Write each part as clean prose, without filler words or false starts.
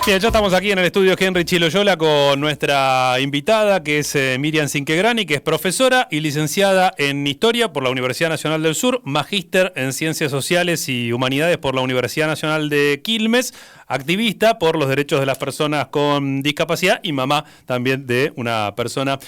Bien, ya estamos aquí en el estudio Henry Chiloyola con nuestra invitada, que es Miriam Cinquegrani, que es profesora y licenciada en Historia por la Universidad Nacional del Sur, magíster en Ciencias Sociales y Humanidades por la Universidad Nacional de Quilmes, activista por los derechos de las personas con discapacidad y mamá también de una persona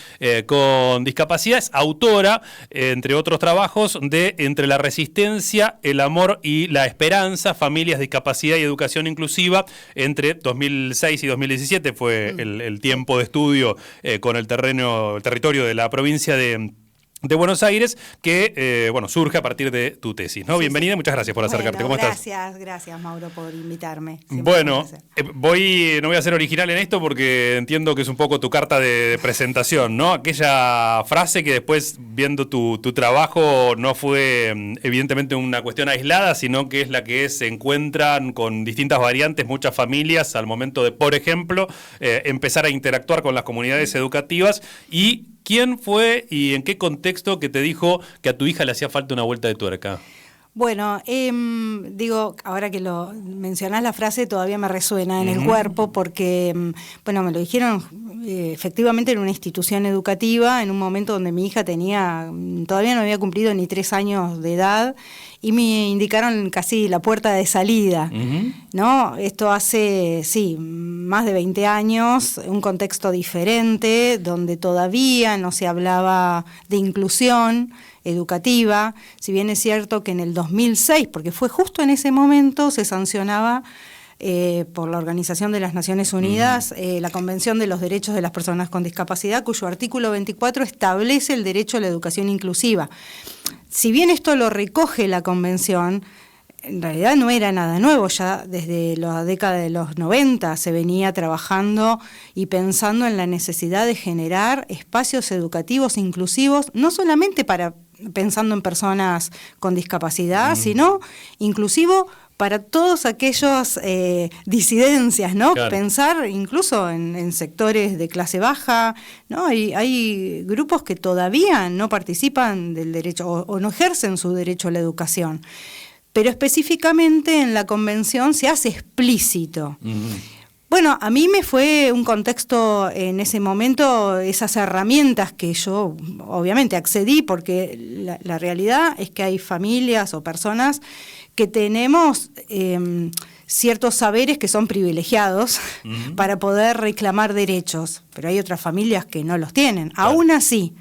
con discapacidad. Es autora, entre otros trabajos, de Entre la resistencia, el amor y la esperanza, familias, discapacidad y educación inclusiva, entre 2006 y 2017 fue el tiempo de estudio con el territorio de la provincia de Buenos Aires, que surge a partir de tu tesis, ¿no? Sí, bienvenida y muchas gracias por acercarte. ¿Cómo estás? Gracias Mauro por invitarme. Bueno, no voy a ser original en esto porque entiendo que es un poco tu carta de presentación, ¿no? Aquella frase que después, viendo tu trabajo, no fue evidentemente una cuestión aislada, sino que es la que se encuentran con distintas variantes muchas familias al momento de, por ejemplo, empezar a interactuar con las comunidades educativas. Y ¿quién fue y en qué contexto que te dijo que a tu hija le hacía falta una vuelta de tuerca? Bueno, ahora que lo mencionás, la frase todavía me resuena en el cuerpo porque, me lo dijeron efectivamente en una institución educativa, en un momento donde mi hija todavía no había cumplido ni 3 años de edad, y me indicaron casi la puerta de salida, ¿no? Esto hace, más de 20 años, un contexto diferente, donde todavía no se hablaba de inclusión educativa, si bien es cierto que en el 2006, porque fue justo en ese momento, se sancionaba por la Organización de las Naciones Unidas la Convención de los Derechos de las Personas con Discapacidad, cuyo artículo 24 establece el derecho a la educación inclusiva. Si bien esto lo recoge la Convención, en realidad no era nada nuevo, ya desde la década de los 90 se venía trabajando y pensando en la necesidad de generar espacios educativos inclusivos, no solamente pensando en personas con discapacidad, sino inclusivo para todas aquellas disidencias, ¿no? Claro. Pensar incluso en sectores de clase baja, ¿no? Hay grupos que todavía no participan del derecho o no ejercen su derecho a la educación. Pero específicamente en la Convención se hace explícito. Bueno, a mí me fue un contexto en ese momento, esas herramientas que yo obviamente accedí, porque la realidad es que hay familias o personas que tenemos ciertos saberes que son privilegiados para poder reclamar derechos, pero hay otras familias que no los tienen. Claro. Aún así,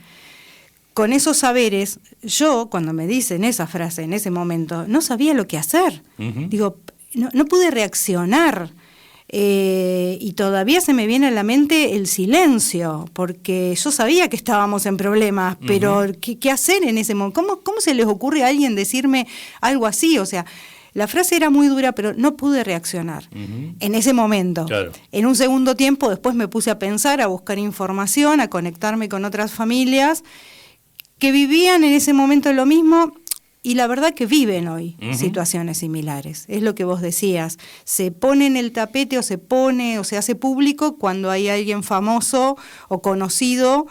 con esos saberes, yo cuando me dicen esa frase en ese momento, no sabía lo que hacer. Digo, no pude reaccionar. Y todavía se me viene a la mente el silencio, porque yo sabía que estábamos en problemas, pero ¿qué hacer en ese momento? ¿Cómo se les ocurre a alguien decirme algo así? O sea, la frase era muy dura, pero no pude reaccionar en ese momento. Claro. En un segundo tiempo, después me puse a pensar, a buscar información, a conectarme con otras familias que vivían en ese momento lo mismo. Y la verdad que viven hoy situaciones similares. Es lo que vos decías. Se pone en el tapete o se hace público cuando hay alguien famoso o conocido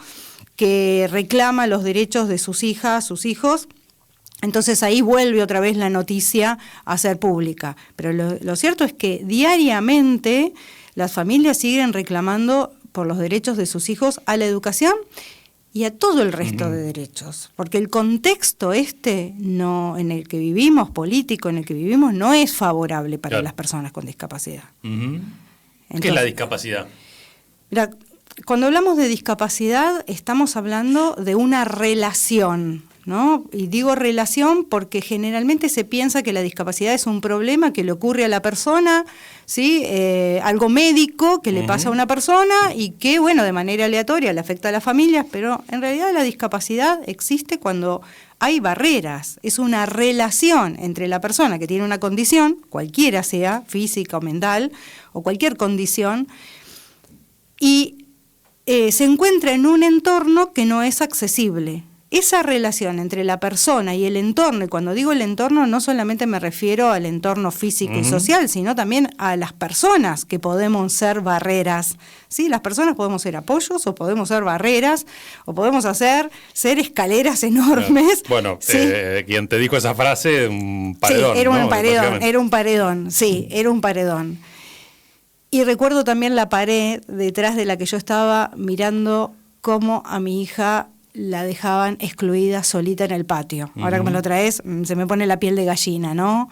que reclama los derechos de sus hijas, sus hijos. Entonces ahí vuelve otra vez la noticia a ser pública. Pero lo cierto es que diariamente las familias siguen reclamando por los derechos de sus hijos a la educación y a todo el resto de derechos, porque el contexto en el que vivimos, político en el que vivimos, no es favorable para las personas con discapacidad. Entonces, ¿qué es la discapacidad? Mira, cuando hablamos de discapacidad estamos hablando de una relación, ¿no? Y digo relación porque generalmente se piensa que la discapacidad es un problema que le ocurre a la persona, ¿sí? Algo médico que le pasa a una persona y que, bueno, de manera aleatoria le afecta a las familias, pero en realidad la discapacidad existe cuando hay barreras. Es una relación entre la persona que tiene una condición, cualquiera sea, física o mental, o cualquier condición, y se encuentra en un entorno que no es accesible. Esa relación entre la persona y el entorno, y cuando digo el entorno no solamente me refiero al entorno físico y social, sino también a las personas que podemos ser barreras, ¿sí? Las personas podemos ser apoyos o podemos ser barreras o podemos ser escaleras enormes. Bueno, ¿sí? Quien te dijo esa frase, un paredón. Sí, era un ¿no? paredón, era un paredón, sí, era un paredón. Y recuerdo también la pared detrás de la que yo estaba mirando cómo a mi hija la dejaban excluida solita en el patio. Ahora que me lo traes, se me pone la piel de gallina, ¿no?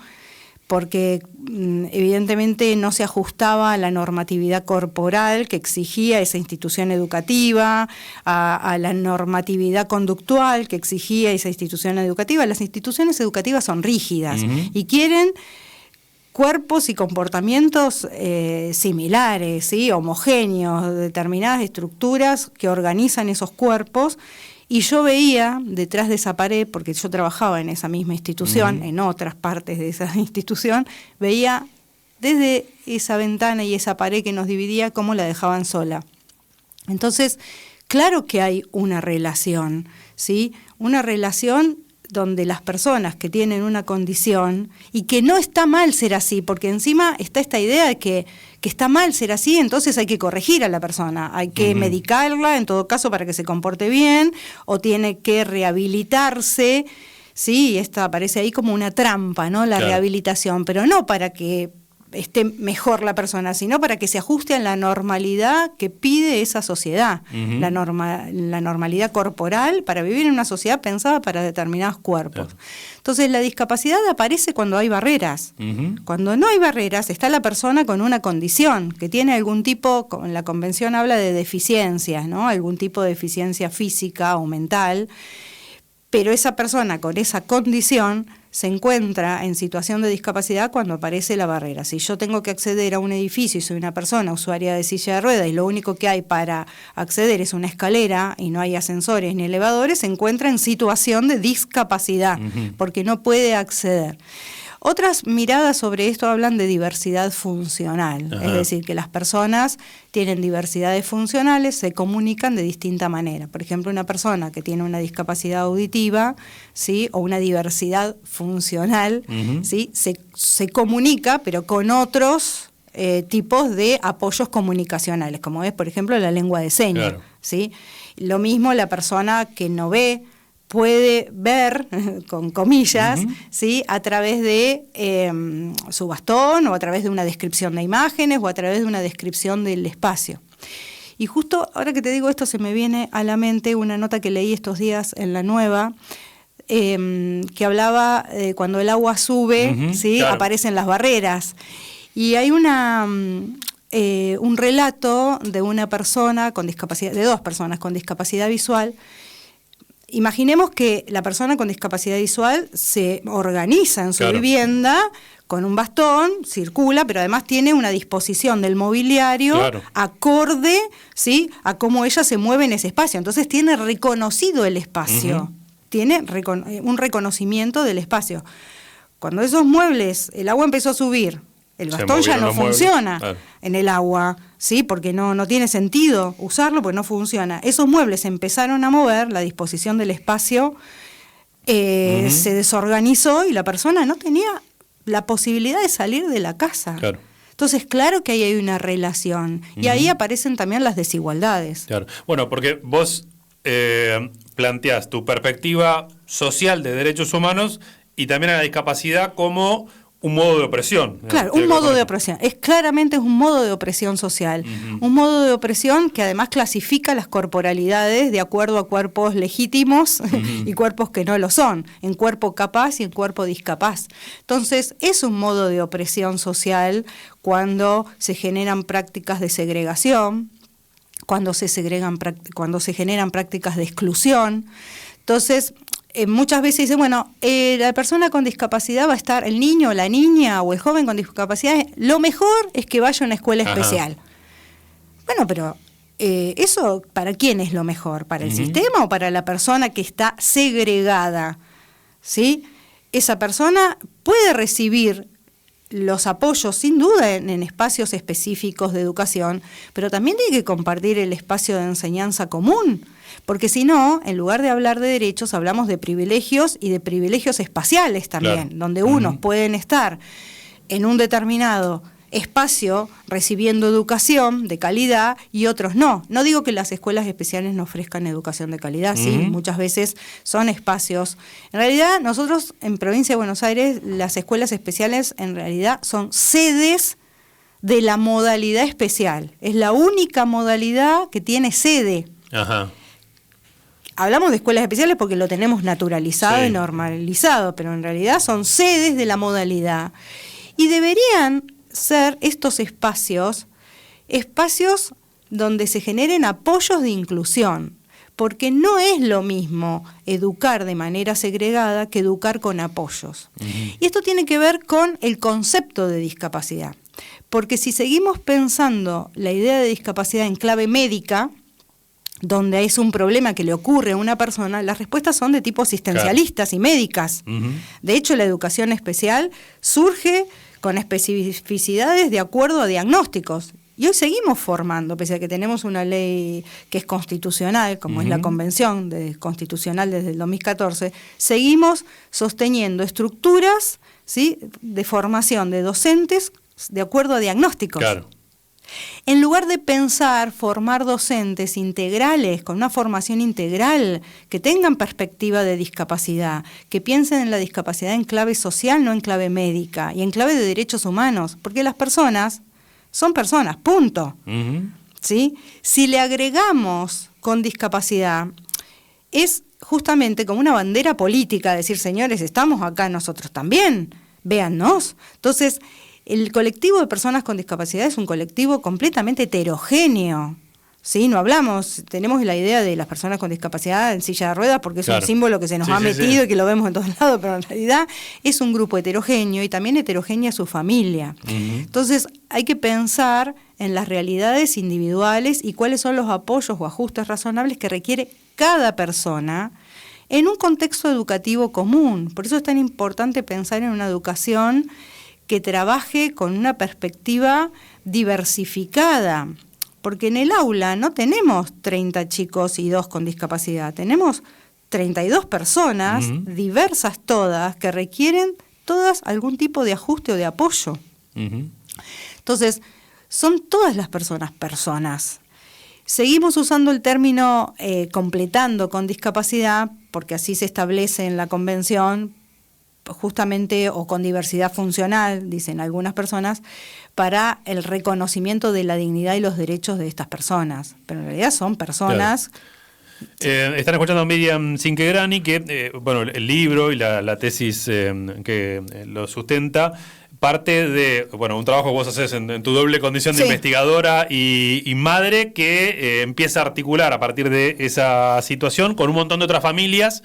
Porque evidentemente no se ajustaba a la normatividad corporal que exigía esa institución educativa, a la normatividad conductual que exigía esa institución educativa. Las instituciones educativas son rígidas y quieren cuerpos y comportamientos similares, ¿sí? Homogéneos, determinadas estructuras que organizan esos cuerpos. Y yo veía detrás de esa pared, porque yo trabajaba en esa misma institución, en otras partes de esa institución, veía desde esa ventana y esa pared que nos dividía cómo la dejaban sola. Entonces, claro que hay una relación, ¿sí? Una relación donde las personas que tienen una condición, y que no está mal ser así, porque encima está esta idea de que está mal ser así, entonces hay que corregir a la persona, hay que medicarla en todo caso para que se comporte bien, o tiene que rehabilitarse, sí, esta aparece ahí como una trampa, ¿no? La rehabilitación, pero no para que esté mejor la persona, sino para que se ajuste a la normalidad que pide esa sociedad, la normalidad corporal para vivir en una sociedad pensada para determinados cuerpos. Entonces la discapacidad aparece cuando hay barreras. Cuando no hay barreras está la persona con una condición, que tiene algún tipo, en la convención habla de deficiencias, ¿no? Algún tipo de deficiencia física o mental, pero esa persona con esa condición se encuentra en situación de discapacidad cuando aparece la barrera. Si yo tengo que acceder a un edificio y soy una persona usuaria de silla de ruedas y lo único que hay para acceder es una escalera y no hay ascensores ni elevadores, se encuentra en situación de discapacidad porque no puede acceder. Otras miradas sobre esto hablan de diversidad funcional, es decir, que las personas tienen diversidades funcionales, se comunican de distinta manera. Por ejemplo, una persona que tiene una discapacidad auditiva, ¿sí? O una diversidad funcional, ¿sí? se comunica, pero con otros tipos de apoyos comunicacionales, como es, por ejemplo, la lengua de señas. ¿Sí? Lo mismo la persona que no ve, puede ver, con comillas, ¿sí? A través de su bastón o a través de una descripción de imágenes o a través de una descripción del espacio. Y justo ahora que te digo esto se me viene a la mente una nota que leí estos días en La Nueva, que hablaba de cuando el agua sube, ¿sí? Aparecen las barreras. Y hay un relato de una persona con discapacidad, de dos personas con discapacidad visual. Imaginemos que la persona con discapacidad visual se organiza en su vivienda con un bastón, circula, pero además tiene una disposición del mobiliario acorde, ¿sí? A cómo ella se mueve en ese espacio. Entonces tiene reconocido el espacio, tiene un reconocimiento del espacio. Cuando esos muebles, el agua empezó a subir, el bastón ya no funciona en el agua, ¿sí? Porque no tiene sentido usarlo, porque no funciona. Esos muebles se empezaron a mover, la disposición del espacio se desorganizó y la persona no tenía la posibilidad de salir de la casa. Entonces, claro que ahí hay una relación. Y ahí aparecen también las desigualdades. Bueno, porque vos planteás tu perspectiva social de derechos humanos y también a la discapacidad como un modo de opresión. Claro, un modo de opresión. Claramente es un modo de opresión social. Un modo de opresión que además clasifica las corporalidades de acuerdo a cuerpos legítimos y cuerpos que no lo son, en cuerpo capaz y en cuerpo discapaz. Entonces, es un modo de opresión social cuando se generan prácticas de segregación, cuando se generan prácticas de exclusión. Entonces, muchas veces dicen, bueno, la persona con discapacidad va a estar, el niño, la niña o el joven con discapacidad, lo mejor es que vaya a una escuela especial. Bueno, pero ¿eso para quién es lo mejor? ¿Para el sistema o para la persona que está segregada? ¿Sí? Esa persona puede recibir los apoyos, sin duda, en espacios específicos de educación, pero también tiene que compartir el espacio de enseñanza común. Porque si no, en lugar de hablar de derechos, hablamos de privilegios y de privilegios espaciales también, donde unos pueden estar en un determinado espacio recibiendo educación de calidad y otros no. No digo que las escuelas especiales no ofrezcan educación de calidad, sí, muchas veces son espacios. En realidad, nosotros en Provincia de Buenos Aires, las escuelas especiales en realidad son sedes de la modalidad especial. Es la única modalidad que tiene sede. Ajá. Hablamos de escuelas especiales porque lo tenemos naturalizado y normalizado, pero en realidad son sedes de la modalidad. Y deberían ser estos espacios donde se generen apoyos de inclusión, porque no es lo mismo educar de manera segregada que educar con apoyos. Y esto tiene que ver con el concepto de discapacidad, porque si seguimos pensando la idea de discapacidad en clave médica, donde es un problema que le ocurre a una persona, las respuestas son de tipo asistencialistas y médicas. De hecho, la educación especial surge con especificidades de acuerdo a diagnósticos. Y hoy seguimos formando, pese a que tenemos una ley que es constitucional, como es la Convención Constitucional desde el 2014, seguimos sosteniendo estructuras, ¿sí?, de formación de docentes de acuerdo a diagnósticos. Claro. En lugar de pensar, formar docentes integrales, con una formación integral, que tengan perspectiva de discapacidad, que piensen en la discapacidad en clave social, no en clave médica, y en clave de derechos humanos, porque las personas son personas, punto. ¿Sí? Si le agregamos con discapacidad, es justamente como una bandera política, decir, señores, estamos acá nosotros también, véannos. Entonces, el colectivo de personas con discapacidad es un colectivo completamente heterogéneo, ¿sí? No hablamos, tenemos la idea de las personas con discapacidad en silla de ruedas porque es un símbolo que se nos ha metido y que lo vemos en todos lados, pero en realidad es un grupo heterogéneo y también heterogénea su familia. Entonces hay que pensar en las realidades individuales y cuáles son los apoyos o ajustes razonables que requiere cada persona en un contexto educativo común. Por eso es tan importante pensar en una educación que trabaje con una perspectiva diversificada, porque en el aula no tenemos 30 chicos y 2 con discapacidad, tenemos 32 personas, diversas todas, que requieren todas algún tipo de ajuste o de apoyo. Entonces, son todas las personas. Seguimos usando el término completando con discapacidad, porque así se establece en la Convención, justamente, o con diversidad funcional, dicen algunas personas, para el reconocimiento de la dignidad y los derechos de estas personas. Pero en realidad son personas. Están escuchando a Miriam Cinquegrani, que bueno, el libro y la tesis que lo sustenta parte de un trabajo que vos haces en tu doble condición de investigadora y madre, que empieza a articular a partir de esa situación con un montón de otras familias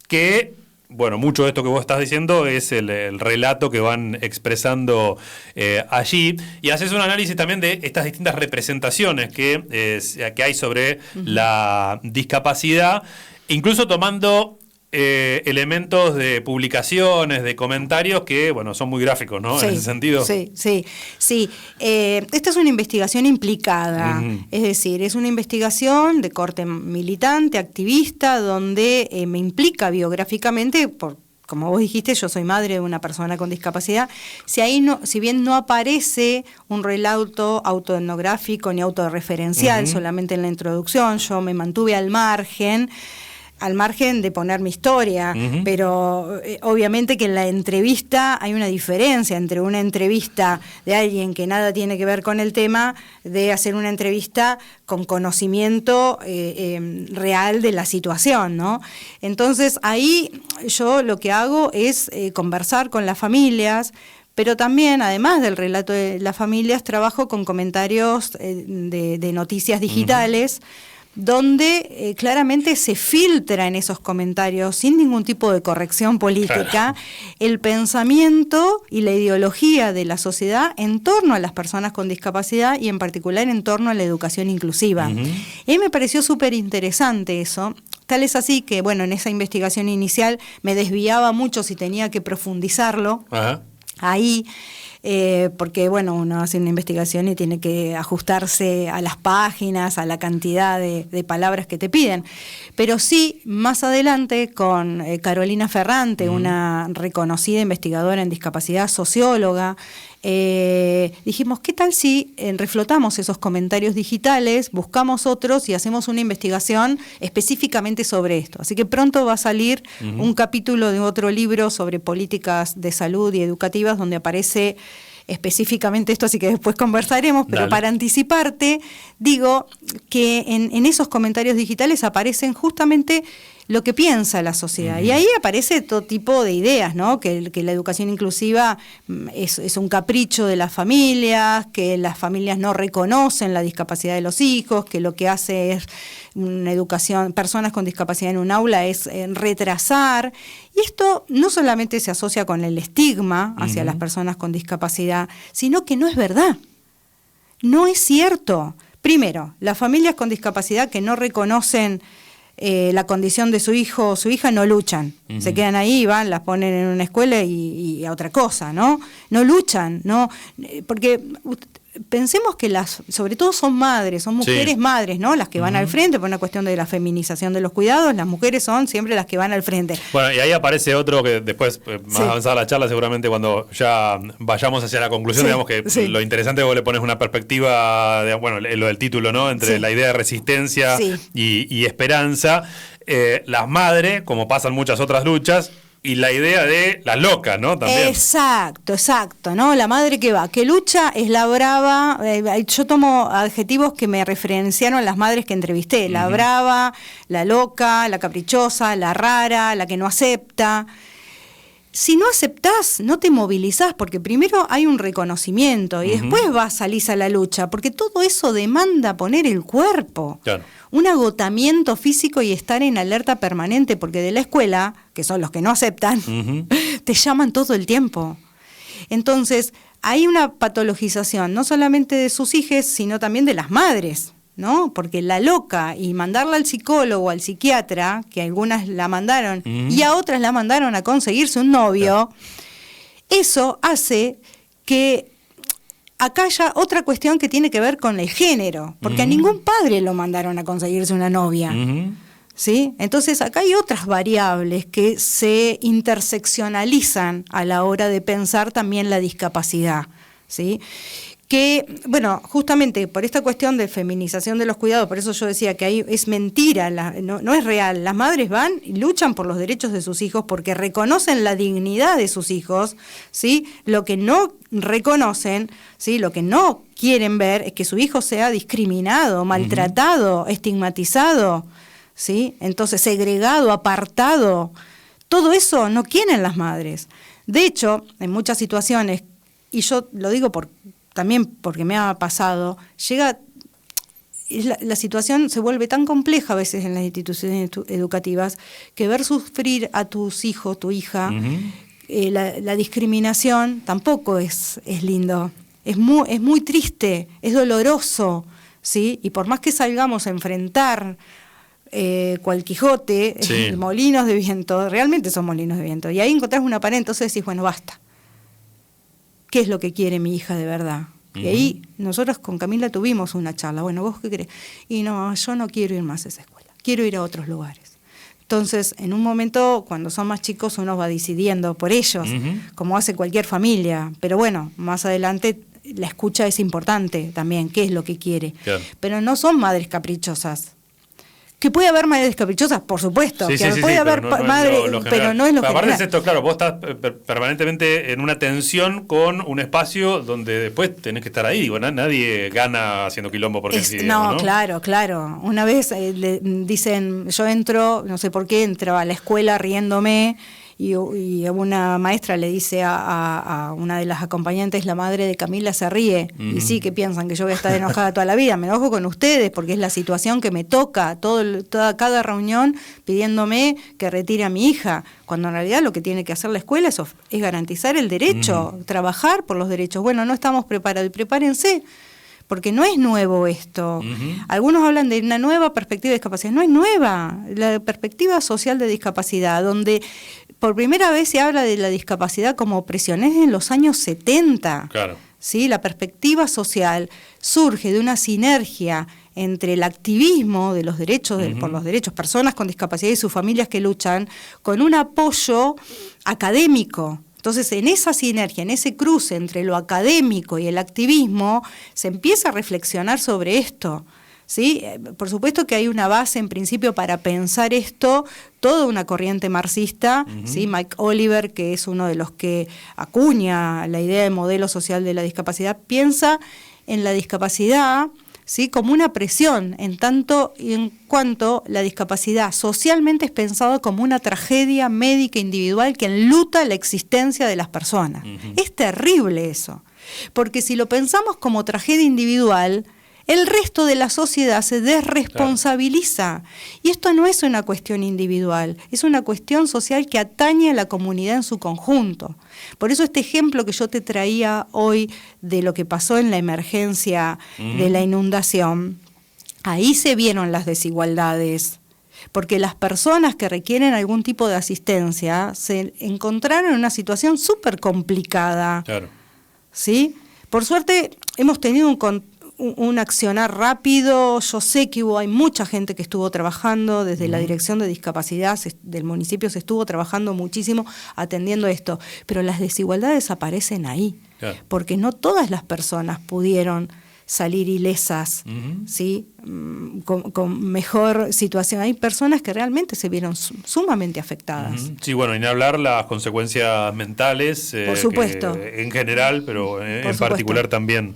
que... Bueno, mucho de esto que vos estás diciendo es el relato que van expresando allí, y haces un análisis también de estas distintas representaciones que hay sobre la discapacidad, incluso tomando elementos de publicaciones, de comentarios que, bueno, son muy gráficos, ¿no? En ese sentido. Sí. Esta es una investigación implicada, es decir, es una investigación de corte militante, activista, donde me implica biográficamente, como vos dijiste, yo soy madre de una persona con discapacidad. Si bien no aparece un relato autoetnográfico ni autorreferencial, solamente en la introducción, yo me mantuve al margen de poner mi historia, pero obviamente que en la entrevista hay una diferencia entre una entrevista de alguien que nada tiene que ver con el tema, de hacer una entrevista con conocimiento real de la situación, ¿no? Entonces ahí yo lo que hago es conversar con las familias, pero también, además del relato de las familias, trabajo con comentarios de noticias digitales, donde claramente se filtra en esos comentarios, sin ningún tipo de corrección política, el pensamiento y la ideología de la sociedad en torno a las personas con discapacidad y en particular en torno a la educación inclusiva. Y me pareció súper interesante eso. Tal es así que, bueno, en esa investigación inicial me desviaba mucho si tenía que profundizarlo ahí. Porque bueno, uno hace una investigación y tiene que ajustarse a las páginas, a la cantidad de palabras que te piden. Pero sí, más adelante con Carolina Ferrante, una reconocida investigadora en discapacidad, socióloga, dijimos, ¿qué tal si reflotamos esos comentarios digitales, buscamos otros y hacemos una investigación específicamente sobre esto? Así que pronto va a salir un capítulo de otro libro sobre políticas de salud y educativas donde aparece específicamente esto, así que después conversaremos, pero Dale. para anticiparte, digo que en esos comentarios digitales aparecen justamente lo que piensa la sociedad. Y ahí aparece todo tipo de ideas, ¿no? Que la educación inclusiva es un capricho de las familias, que las familias no reconocen la discapacidad de los hijos, que lo que hace es una educación, personas con discapacidad en un aula es retrasar. Y esto no solamente se asocia con el estigma hacia las personas con discapacidad, sino que no es verdad. No es cierto. Primero, las familias con discapacidad que no reconocen la condición de su hijo o su hija no luchan, se quedan ahí, van, las ponen en una escuela y a otra cosa, ¿no? No luchan, ¿no? Porque pensemos que sobre todo son madres, son mujeres madres, ¿no? Las que van al frente por una cuestión de la feminización de los cuidados, las mujeres son siempre las que van al frente. Bueno, y ahí aparece otro que después, más avanzada la charla, seguramente cuando ya vayamos hacia la conclusión, digamos que lo interesante es que vos le pones una perspectiva, bueno, lo del título, ¿no? Entre la idea de resistencia y esperanza. Las madres, como pasan muchas otras luchas, y la idea de las locas, ¿no? También. Exacto, ¿no? La madre que lucha es la brava. Yo tomo adjetivos que me referenciaron las madres que entrevisté. La brava, la loca, la caprichosa, la rara, la que no acepta. Si no aceptás, no te movilizás, porque primero hay un reconocimiento y después salís a la lucha, porque todo eso demanda poner el cuerpo. Claro. Un agotamiento físico y estar en alerta permanente, porque de la escuela, que son los que no aceptan, te llaman todo el tiempo. Entonces, hay una patologización, no solamente de sus hijos, sino también de las madres, ¿no? Porque la loca y mandarla al psicólogo, al psiquiatra, que algunas la mandaron y a otras la mandaron a conseguirse un novio, eso hace que acá haya otra cuestión que tiene que ver con el género, porque a ningún padre lo mandaron a conseguirse una novia. ¿Sí? Entonces acá hay otras variables que se interseccionalizan a la hora de pensar también la discapacidad, ¿sí? Que, bueno, justamente por esta cuestión de feminización de los cuidados, por eso yo decía que ahí es mentira, no es real. Las madres van y luchan por los derechos de sus hijos porque reconocen la dignidad de sus hijos, ¿sí? Lo que no reconocen, ¿sí? Lo que no quieren ver es que su hijo sea discriminado, maltratado, estigmatizado, ¿sí? Entonces segregado, apartado. Todo eso no quieren las madres. De hecho, en muchas situaciones, y yo lo digo también porque me ha pasado, la situación se vuelve tan compleja a veces en las instituciones educativas que ver sufrir a tus hijos, tu hija, la discriminación tampoco es lindo. Es muy triste, es doloroso, ¿sí? Y por más que salgamos a enfrentar cual Quijote, molinos de viento, realmente son molinos de viento. Y ahí encontrás una pared, entonces decís, bueno, basta. ¿Qué es lo que quiere mi hija de verdad? Y ahí nosotros con Camila tuvimos una charla. Bueno, ¿vos qué crees? Y no, yo no quiero ir más a esa escuela. Quiero ir a otros lugares. Entonces, en un momento, cuando son más chicos, uno va decidiendo por ellos, como hace cualquier familia. Pero bueno, más adelante la escucha es importante también, qué es lo que quiere. Claro. Pero no son madres caprichosas. Que puede haber madres caprichosas, por supuesto, puede haber madres, pero no es lo que... Aparte de esto, claro, vos estás permanentemente en una tensión con un espacio donde después tenés que estar ahí. Digo, nadie gana haciendo quilombo porque sí. No, claro. Una vez le dicen, yo entro, no sé por qué, entro a la escuela riéndome y una maestra le dice a una de las acompañantes, la madre de Camila se ríe, y sí, que piensan que yo voy a estar enojada toda la vida. Me enojo con ustedes porque es la situación que me toca, cada reunión pidiéndome que retire a mi hija, cuando en realidad lo que tiene que hacer la escuela es garantizar el derecho, trabajar por los derechos. Bueno, no estamos preparados, y prepárense, porque no es nuevo esto. Algunos hablan de una nueva perspectiva de discapacidad. No es nueva. La perspectiva social de discapacidad, donde por primera vez se habla de la discapacidad como opresión, es en los años 70. Claro. ¿Sí? La perspectiva social surge de una sinergia entre el activismo de los derechos, por los derechos, personas con discapacidad y sus familias que luchan, con un apoyo académico. Entonces, en esa sinergia, en ese cruce entre lo académico y el activismo, se empieza a reflexionar sobre esto, ¿sí? Por supuesto que hay una base en principio para pensar esto, toda una corriente marxista, ¿sí? Mike Oliver, que es uno de los que acuña la idea de modelo social de la discapacidad, piensa en la discapacidad, ¿sí? como una presión, en tanto y en cuanto la discapacidad socialmente es pensado como una tragedia médica individual que enluta la existencia de las personas. Es terrible eso, porque si lo pensamos como tragedia individual, el resto de la sociedad se desresponsabiliza. Claro. Y esto no es una cuestión individual, es una cuestión social que atañe a la comunidad en su conjunto. Por eso este ejemplo que yo te traía hoy de lo que pasó en la emergencia de la inundación, ahí se vieron las desigualdades. Porque las personas que requieren algún tipo de asistencia se encontraron en una situación súper complicada. Claro. ¿Sí? Por suerte hemos tenido un accionar rápido. Yo sé que hay mucha gente que estuvo trabajando desde la Dirección de Discapacidad del municipio, se estuvo trabajando muchísimo atendiendo esto, pero las desigualdades aparecen ahí, claro. Porque no todas las personas pudieron salir ilesas, ¿sí? Con mejor situación. Hay personas que realmente se vieron sumamente afectadas. Sí, bueno, y ni hablar las consecuencias mentales, por supuesto. En general, pero en particular también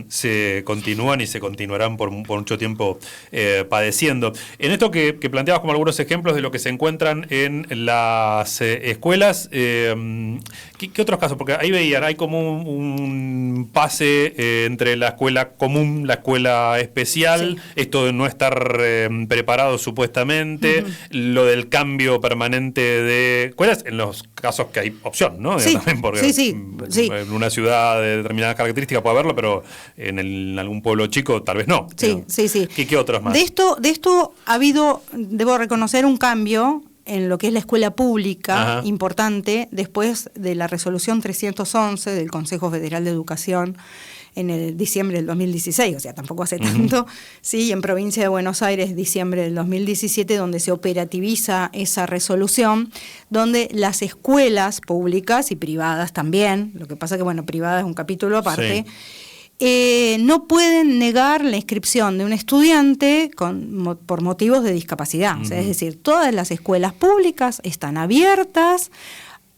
se continúan y se continuarán por mucho tiempo padeciendo. En esto que planteabas como algunos ejemplos de lo que se encuentran en las escuelas, ¿qué otros casos? Porque ahí veían, hay como un pase entre la escuela común, la escuela especial, esto de no estar preparado supuestamente, lo del cambio permanente de escuelas, en los casos que hay opción, ¿no? Sí, porque sí. En una ciudad de determinadas características puede haberlo, pero en algún pueblo chico tal vez no. Sí. ¿Qué otros más? De esto ha habido, debo reconocer, un cambio en lo que es la escuela pública, importante, después de la resolución 311 del Consejo Federal de Educación en el diciembre del 2016, o sea, tampoco hace tanto, sí, en Provincia de Buenos Aires, diciembre del 2017, donde se operativiza esa resolución, donde las escuelas públicas y privadas también, lo que pasa que, bueno, privada es un capítulo aparte, no pueden negar la inscripción de un estudiante por motivos de discapacidad. O sea, es decir, todas las escuelas públicas están abiertas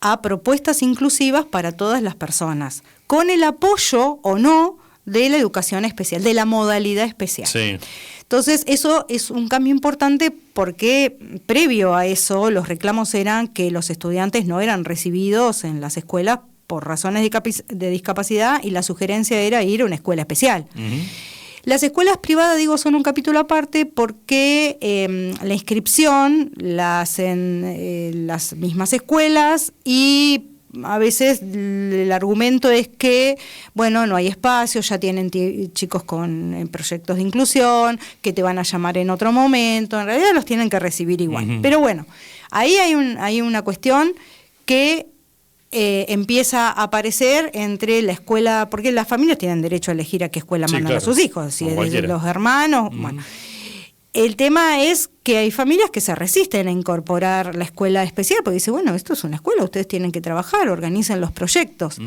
a propuestas inclusivas para todas las personas, con el apoyo o no de la educación especial, de la modalidad especial. Sí. Entonces, eso es un cambio importante porque previo a eso los reclamos eran que los estudiantes no eran recibidos en las escuelas por razones de discapacidad y la sugerencia era ir a una escuela especial. Las escuelas privadas, digo, son un capítulo aparte porque la inscripción la hacen las mismas escuelas y a veces el argumento es que, bueno, no hay espacio, ya tienen chicos con proyectos de inclusión, que te van a llamar en otro momento, en realidad los tienen que recibir igual. Pero bueno, ahí hay una cuestión que empieza a aparecer entre la escuela, porque las familias tienen derecho a elegir a qué escuela mandan a sus hijos, si es de los hermanos, bueno. El tema es que hay familias que se resisten a incorporar la escuela especial, porque dicen, bueno, esto es una escuela, ustedes tienen que trabajar, organicen los proyectos.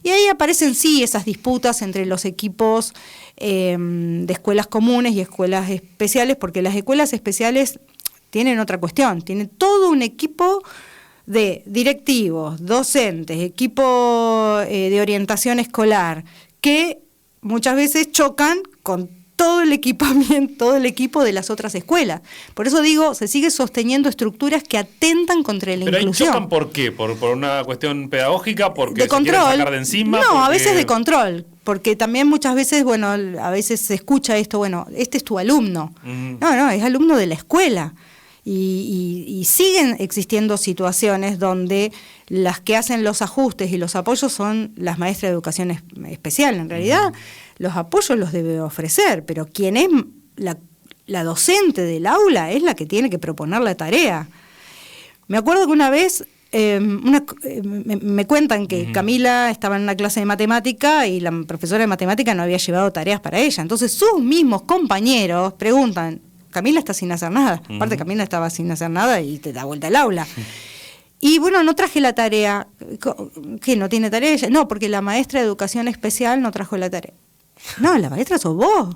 Y ahí aparecen esas disputas entre los equipos de escuelas comunes y escuelas especiales, porque las escuelas especiales tienen otra cuestión, tienen todo un equipo de directivos, docentes, equipo de orientación escolar, que muchas veces chocan con todo el equipamiento, todo el equipo de las otras escuelas. Por eso digo, se sigue sosteniendo estructuras que atentan contra la inclusión. ¿Pero ahí chocan por qué? ¿Por una cuestión pedagógica? ¿Porque se quieren sacar de encima? No, a veces de control. Porque también muchas veces, bueno, a veces se escucha esto, bueno, este es tu alumno. No, es alumno de la escuela. Y siguen existiendo situaciones donde las que hacen los ajustes y los apoyos son las maestras de educación especial. En realidad, los apoyos los debe ofrecer, pero quien es la docente del aula es la que tiene que proponer la tarea. Me acuerdo que una vez me cuentan que Camila estaba en una clase de matemática y la profesora de matemática no había llevado tareas para ella. Entonces sus mismos compañeros preguntan, Camila está sin hacer nada. Aparte, Camila estaba sin hacer nada y te da vuelta al aula. Y bueno, no traje la tarea. ¿Qué? ¿No tiene tarea ella? No, porque la maestra de educación especial no trajo la tarea. No, la maestra sos vos.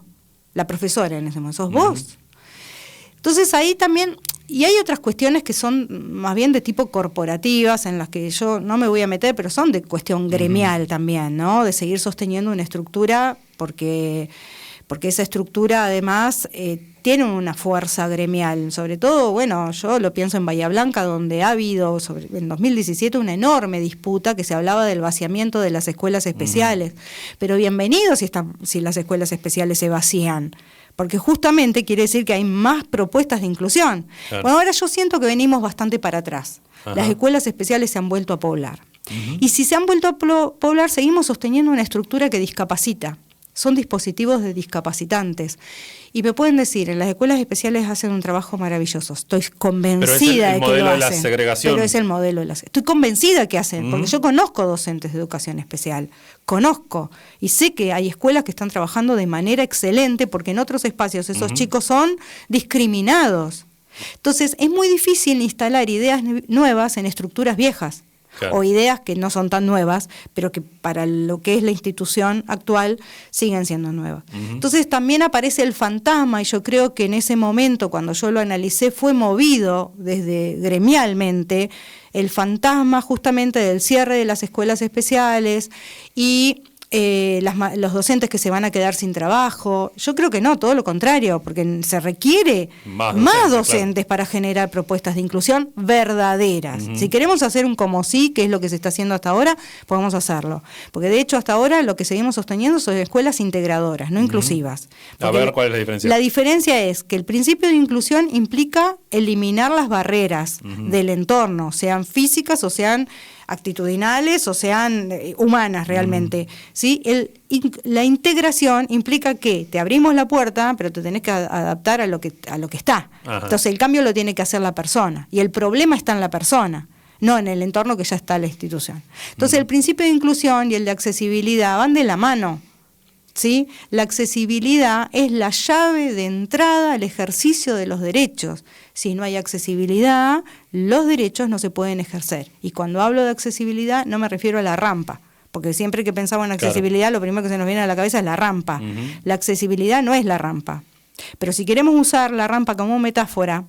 la profesora en ese momento, sos vos. Entonces ahí también, y hay otras cuestiones que son más bien de tipo corporativas, en las que yo no me voy a meter, pero son de cuestión gremial también, ¿no? De seguir sosteniendo una estructura, porque esa estructura además tiene una fuerza gremial. Sobre todo, bueno, yo lo pienso en Bahía Blanca, donde ha habido en 2017 una enorme disputa que se hablaba del vaciamiento de las escuelas especiales. Pero bienvenido si las escuelas especiales se vacían, porque justamente quiere decir que hay más propuestas de inclusión. Claro. Bueno, ahora yo siento que venimos bastante para atrás. Ajá. Las escuelas especiales se han vuelto a poblar. Y si se han vuelto a poblar, seguimos sosteniendo una estructura que discapacita. Son dispositivos de discapacitantes. Y me pueden decir, en las escuelas especiales hacen un trabajo maravilloso. Estoy convencida de que lo hacen. Pero es el modelo de la segregación. Pero es el modelo de la segregación. Estoy convencida que hacen, porque yo conozco docentes de educación especial. Conozco. Y sé que hay escuelas que están trabajando de manera excelente, porque en otros espacios esos chicos son discriminados. Entonces, es muy difícil instalar ideas nuevas en estructuras viejas. Claro. O ideas que no son tan nuevas, pero que para lo que es la institución actual siguen siendo nuevas. Entonces también aparece el fantasma, y yo creo que en ese momento, cuando yo lo analicé, fue movido desde gremialmente el fantasma justamente del cierre de las escuelas especiales y los docentes que se van a quedar sin trabajo. Yo creo que no, todo lo contrario, porque se requiere más docentes, claro, para generar propuestas de inclusión verdaderas. Si queremos hacer un como sí, que es lo que se está haciendo hasta ahora, podemos hacerlo. Porque de hecho hasta ahora lo que seguimos sosteniendo son escuelas integradoras, no inclusivas. A ver, ¿cuál es la diferencia? La diferencia es que el principio de inclusión implica eliminar las barreras del entorno, sean físicas o sean actitudinales o sean humanas realmente, ¿sí? La integración implica que te abrimos la puerta, pero te tenés que adaptar a lo que está. Ajá. Entonces el cambio lo tiene que hacer la persona, y el problema está en la persona, no en el entorno que ya está la institución. Entonces el principio de inclusión y el de accesibilidad van de la mano, ¿sí? La accesibilidad es la llave de entrada al ejercicio de los derechos. Si no hay accesibilidad, los derechos no se pueden ejercer. Y cuando hablo de accesibilidad no me refiero a la rampa, porque siempre que pensamos en accesibilidad, claro, lo primero que se nos viene a la cabeza es la rampa. La accesibilidad no es la rampa. Pero si queremos usar la rampa como metáfora,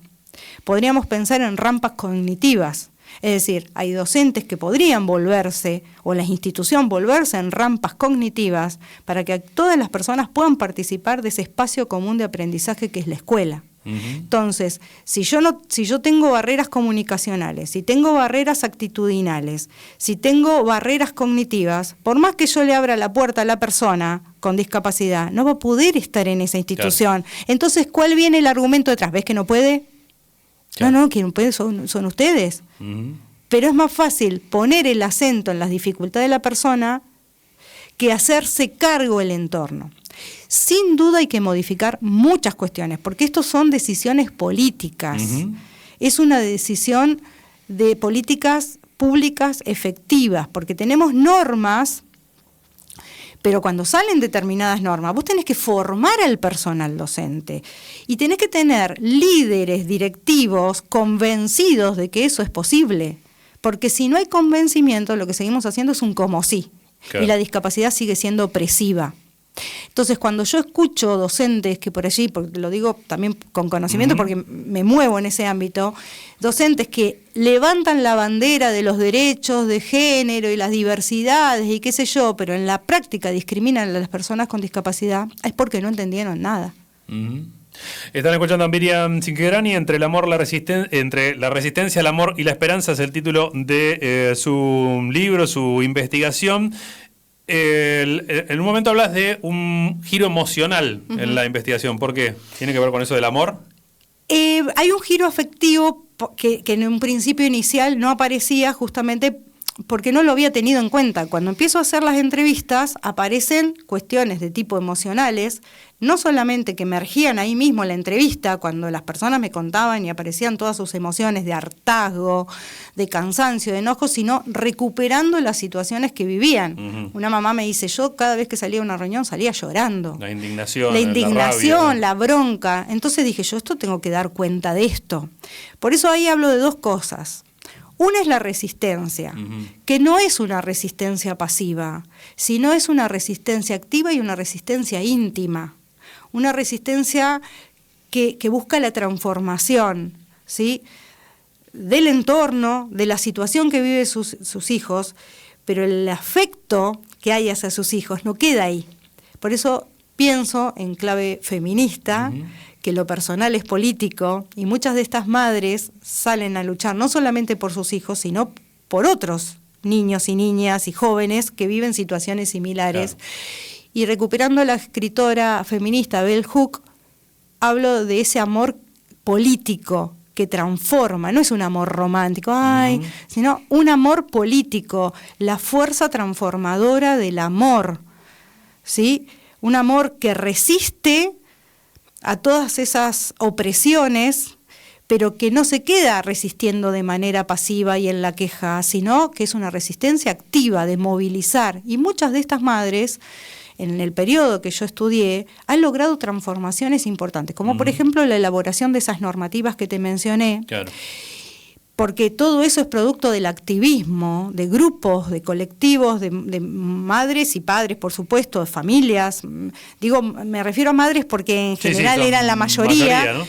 podríamos pensar en rampas cognitivas. Es decir, hay docentes que podrían volverse, o la institución volverse en rampas cognitivas, para que todas las personas puedan participar de ese espacio común de aprendizaje que es la escuela. Entonces, si yo tengo barreras comunicacionales, si tengo barreras actitudinales, si tengo barreras cognitivas, por más que yo le abra la puerta a la persona con discapacidad, no va a poder estar en esa institución. Claro. Entonces, ¿cuál viene el argumento detrás? ¿Ves que no puede? Claro. No, quien puede son ustedes. Pero es más fácil poner el acento en las dificultades de la persona que hacerse cargo el entorno. Sin duda hay que modificar muchas cuestiones, porque estos son decisiones políticas. Es una decisión de políticas públicas efectivas, porque tenemos normas, pero cuando salen determinadas normas, vos tenés que formar al personal docente y tenés que tener líderes directivos convencidos de que eso es posible, porque si no hay convencimiento, lo que seguimos haciendo es un como sí, claro, y la discapacidad sigue siendo opresiva. Entonces, cuando yo escucho docentes que por allí, porque lo digo también con conocimiento porque me muevo en ese ámbito, docentes que levantan la bandera de los derechos de género y las diversidades y qué sé yo, pero en la práctica discriminan a las personas con discapacidad, es porque no entendieron nada. Están escuchando a Miriam Cinquegrani, entre la resistencia, el amor y la esperanza, es el título de su libro, su investigación. En un momento hablas de un giro emocional en la investigación. ¿Por qué? ¿Tiene que ver con eso del amor? Hay un giro afectivo que en un principio inicial no aparecía, justamente porque no lo había tenido en cuenta. Cuando empiezo a hacer las entrevistas aparecen cuestiones de tipo emocionales, no solamente que emergían ahí mismo en la entrevista, cuando las personas me contaban y aparecían todas sus emociones de hartazgo, de cansancio, de enojo, sino recuperando las situaciones que vivían. Una mamá me dice, yo cada vez que salía a una reunión salía llorando. La indignación, la rabia, la bronca. Entonces dije, yo tengo que dar cuenta de esto. Por eso ahí hablo de dos cosas. Una es la resistencia, que no es una resistencia pasiva, sino es una resistencia activa y una resistencia íntima. una resistencia que busca la transformación, ¿sí?, del entorno, de la situación que viven sus hijos, pero el afecto que hay hacia sus hijos no queda ahí. Por eso pienso en clave feminista, que lo personal es político, y muchas de estas madres salen a luchar no solamente por sus hijos, sino por otros niños y niñas y jóvenes que viven situaciones similares. Claro. Y recuperando a la escritora feminista Bell Hooks, hablo de ese amor político que transforma, no es un amor romántico, sino un amor político, la fuerza transformadora del amor, ¿sí? Un amor que resiste a todas esas opresiones, pero que no se queda resistiendo de manera pasiva y en la queja, sino que es una resistencia activa de movilizar. Y muchas de estas madres, en el periodo que yo estudié, han logrado transformaciones importantes, como por ejemplo la elaboración de esas normativas que te mencioné, claro, porque todo eso es producto del activismo, de grupos, de colectivos, de madres y padres, por supuesto, de familias. Digo, me refiero a madres porque en general eran la mayoría, ¿no?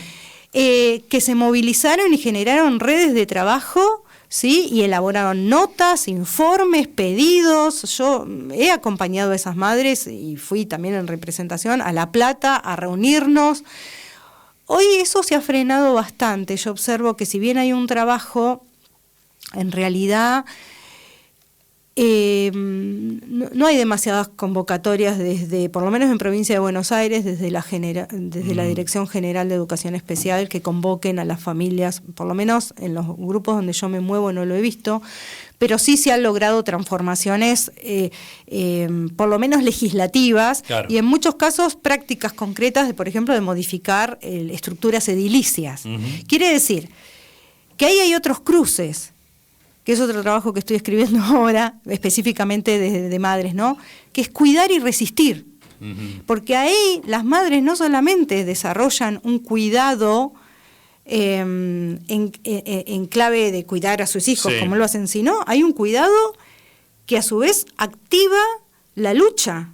Que se movilizaron y generaron redes de trabajo, ¿sí? Y elaboraron notas, informes, pedidos. Yo he acompañado a esas madres y fui también en representación a La Plata a reunirnos. Hoy eso se ha frenado bastante. Yo observo que si bien hay un trabajo, en realidad no hay demasiadas convocatorias desde, por lo menos en Provincia de Buenos Aires, desde la Dirección General de Educación Especial, que convoquen a las familias, por lo menos en los grupos donde yo me muevo no lo he visto, pero sí se han logrado transformaciones, por lo menos legislativas, claro, y en muchos casos prácticas concretas, por ejemplo, de modificar estructuras edilicias. Quiere decir que ahí hay otros cruces, que es otro trabajo que estoy escribiendo ahora, específicamente de madres, ¿no? Que es cuidar y resistir. Porque ahí las madres no solamente desarrollan un cuidado en clave de cuidar a sus hijos, como lo hacen, sino hay un cuidado que a su vez activa la lucha.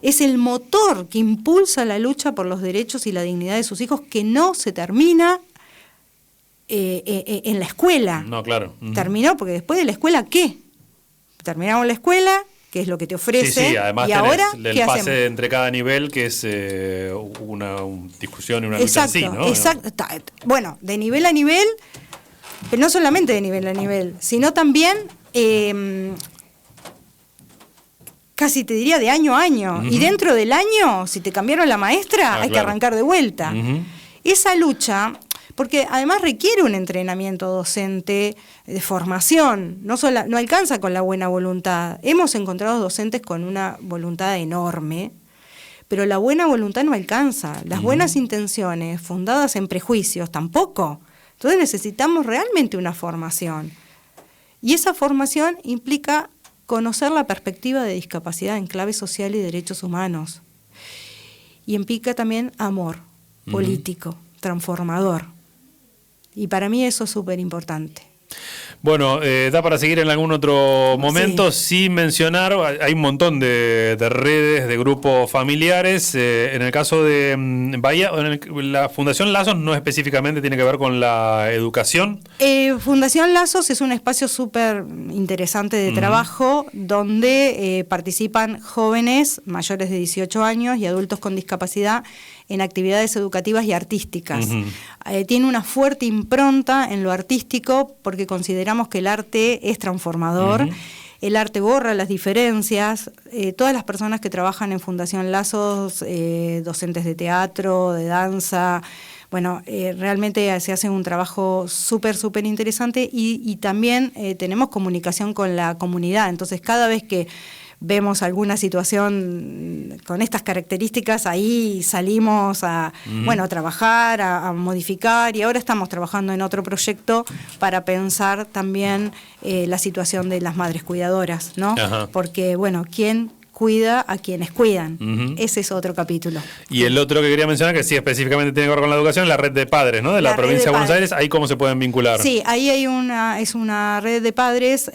Es el motor que impulsa la lucha por los derechos y la dignidad de sus hijos, que no se termina en la escuela. No, claro. Terminó, porque después de la escuela, ¿qué? Terminamos la escuela, que es lo que te ofrece, sí, además y ahora, el ¿qué pase hacemos? entre cada nivel, que es una discusión y una lucha en sí, ¿no? Exacto. Bueno, de nivel a nivel, pero no solamente de nivel a nivel, sino también casi te diría de año a año. Y dentro del año, si te cambiaron la maestra, hay que arrancar de vuelta. Esa lucha, porque además requiere un entrenamiento docente de formación, no alcanza con la buena voluntad. Hemos encontrado docentes con una voluntad enorme, pero la buena voluntad no alcanza. Las buenas intenciones fundadas en prejuicios tampoco. Entonces necesitamos realmente una formación. Y esa formación implica conocer la perspectiva de discapacidad en clave social y derechos humanos. Y implica también amor político, transformador. Y para mí eso es súper importante. Bueno, da para seguir en algún otro momento, sin mencionar, hay un montón de redes, de grupos familiares. En el caso de Bahía, la Fundación Lazos no específicamente tiene que ver con la educación. Fundación Lazos es un espacio súper interesante de trabajo donde participan jóvenes mayores de 18 años y adultos con discapacidad en actividades educativas y artísticas. Tiene una fuerte impronta en lo artístico porque consideramos que el arte es transformador. El arte borra las diferencias. Todas las personas que trabajan en Fundación Lazos, docentes de teatro, de danza, bueno, realmente se hace un trabajo súper interesante y también tenemos comunicación con la comunidad. Entonces, cada vez que vemos alguna situación con estas características, ahí salimos a trabajar, a modificar, y ahora estamos trabajando en otro proyecto para pensar también la situación de las madres cuidadoras, ¿no? Porque, bueno, ¿quién cuida a quienes cuidan. Ese es otro capítulo. Y el otro que quería mencionar, que sí específicamente tiene que ver con la educación, la red de padres, ¿no? De la provincia de Buenos Aires. ¿Ahí cómo se pueden vincular? Sí, ahí hay es una red de padres,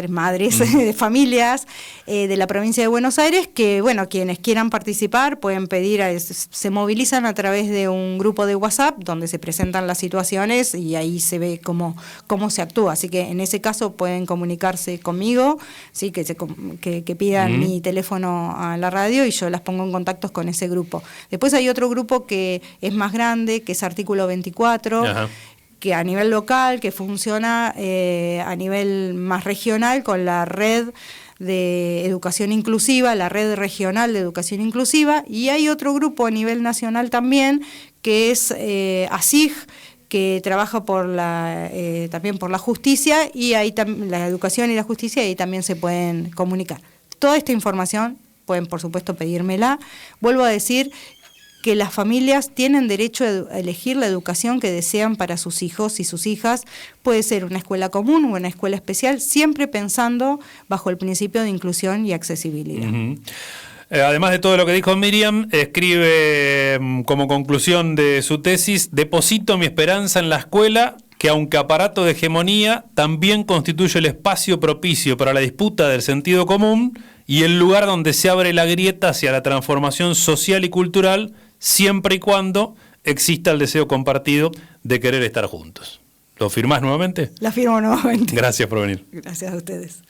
madres, de familias de la provincia de Buenos Aires, que, bueno, quienes quieran participar pueden pedir, se movilizan a través de un grupo de WhatsApp donde se presentan las situaciones y ahí se ve cómo se actúa. Así que en ese caso pueden comunicarse conmigo, ¿sí? que pidan mi teléfono a la radio y yo las pongo en contactos con ese grupo. Después hay otro grupo que es más grande, que es Artículo 24, Ajá. que a nivel local, que funciona a nivel más regional con la red de educación inclusiva, la red regional de educación inclusiva, y hay otro grupo a nivel nacional también, que es ASIG, que trabaja también por la justicia, y ahí la educación y la justicia, ahí también se pueden comunicar. Toda esta información pueden, por supuesto, pedírmela. Vuelvo a decir que las familias tienen derecho a elegir la educación que desean para sus hijos y sus hijas. Puede ser una escuela común o una escuela especial, siempre pensando bajo el principio de inclusión y accesibilidad. Además de todo lo que dijo Miriam, escribe como conclusión de su tesis: deposito mi esperanza en la escuela, que aunque aparato de hegemonía, también constituye el espacio propicio para la disputa del sentido común y el lugar donde se abre la grieta hacia la transformación social y cultural, siempre y cuando exista el deseo compartido de querer estar juntos. ¿Lo firmás nuevamente? La firmo nuevamente. Gracias por venir. Gracias a ustedes.